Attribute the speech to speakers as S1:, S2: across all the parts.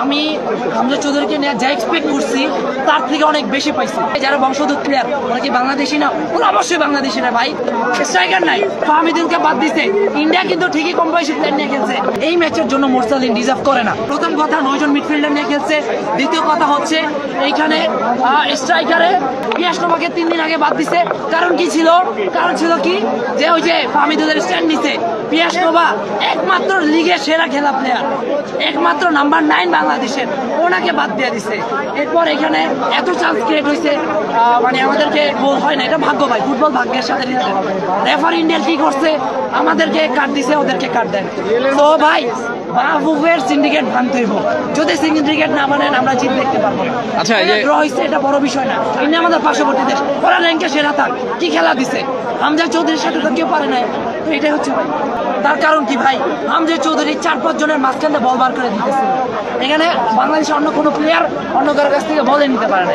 S1: আমি হামজা চৌধুরীকে নিয়ে যা এক্সপেক্ট করছি তার থেকে অনেক বেশি পাইছি। যারা বংশোদ্ভূত প্লেয়ার ওরা কি বাংলাদেশি না? ওরা অবশ্যই বাংলাদেশি না ভাই। স্ট্রাইকার নাই, ফাহমিদুলকে বাদ দিছে। ইন্ডিয়া কিন্তু ঠিকই কম বয়সী প্লেয়ার নিয়ে খেলছে। এই ম্যাচের জন্য মোরসালিন ডিজার্ভ করে না। প্রথম কথা 9 জন মিডফিল্ডার নিয়ে খেলছে। দ্বিতীয় কথা হচ্ছে এইখানে স্ট্রাইকারে পিয়াসনোভাকে 3 দিন আগে বাদ দিছে। কারণ কি ছিল? কারণ ছিল কি যে ওই যে ফাহমিদুলের স্ট্যান্ড নিছে। পিয়াসনোভা একমাত্র লিগের সেরা খেলা প্লেয়ার, একমাত্র নাম্বার 9 বাংলাদেশের, ওনাকে বাদ দিয়ে দিছে। এরপর এখানে এত চান্স ক্রিয়েট হয়েছে, মানে আমাদেরকে গোল হয় না। এটা ভাগ্য ভাই, ফুটবল ভাগ্যের সাথে রিলেটেড। রেফারি ইন্ডিয়ার কি করছে? আমাদেরকে কাট দিছে, ওদেরকে কাট দেন। তো ভাই মাহবুবের সিন্ডিকেট ভাঙতে হইব। যদি সিন্ডিকেট না মানেন আমরা জিত দেখতে পারবো না।
S2: আচ্ছা,
S1: ড্র হয়েছে এটা বড় বিষয় না। ইন্ডিয়া আমাদের পার্শ্ববর্তী দেশ, ওরা র্যাঙ্কে সেরা থাক, কি খেলা দিছে। হামজা চৌধুরীর সাথে তো কেউ পারে নাই। তো এটাই হচ্ছে ভাই তার কারণ কি ভাই? হামজা চৌধুরী 4-5 জনের মাঝখানে বল বার করে দিতেছিল। এখানে বাংলাদেশের অন্য কোনো প্লেয়ার অন্য কারোর কাছ থেকে বলে নিতে পারে না।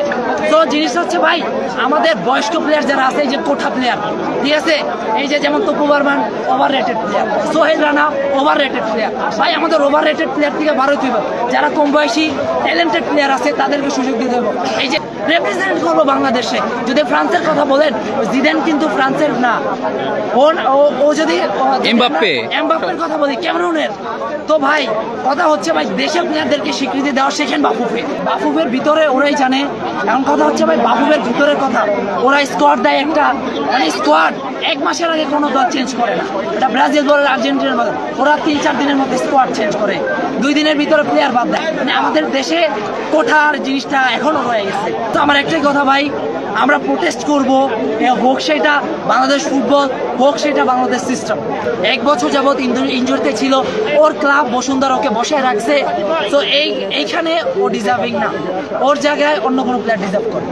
S1: তো জিনিসটা হচ্ছে ভাই আমাদের বয়স্ক প্লেয়ার যারা আছে, এই যে কোঠা প্লেয়ার, ঠিক আছে, এই যে যেমন Topu Barman over rated player, Sohel Rana over rated player. ভাই আমাদের ওভার রেটেড প্লেয়ার থেকে ভারত হইব। যারা কম বয়সী ট্যালেন্টেড প্লেয়ার আছে তাদেরকে সুযোগ দিতে হবে। এই যে রিপ্রেজেন্ট করবো বাংলাদেশে। যদি ফ্রান্সের কথা বলেন, জিদান কিন্তু ফ্রান্সের না। ও যদি এমবাপ্পের কথা বলি ক্যামেরুনের। তো ভাই কথা হচ্ছে ভাই দেশের প্লেয়ারদেরকে স্বীকৃতি দেওয়া শেখেন বাফুফের ভিতরে ওরাই জানে। এখন কথা হচ্ছে ভাই বাফুফের ভিতরের কথা। ওরা স্কোয়াড দেয় একটা, মানে স্কোয়াড 1 মাসের আগে কোনো দল চেঞ্জ করে না। এটা ব্রাজিল বলে আর্জেন্টিনার বলে, ওরা 3-4 দিনের মধ্যে স্কোয়াড চেঞ্জ করে, 2 দিনের ভিতরে প্লেয়ার বাদ দেয়। মানে আমাদের দেশে কোঠার জিনিসটা এখনো রয়ে গেছে। তো আমার একটাই কথা ভাই, আমরা প্রোটেস্ট করব, হোক সেটা বাংলাদেশ ফুটবল, হোক সেটা বাংলাদেশ সিস্টেম। 1 বছর যাবৎ ইনজুরিতে ছিল, ওর ক্লাব বসুন্ধরা ওকে বসায় রাখছে। তো এইখানে ও ডিজার্ভিং না, ওর জায়গায় অন্য কোনো প্লেয়ার ডিজার্ভ করে।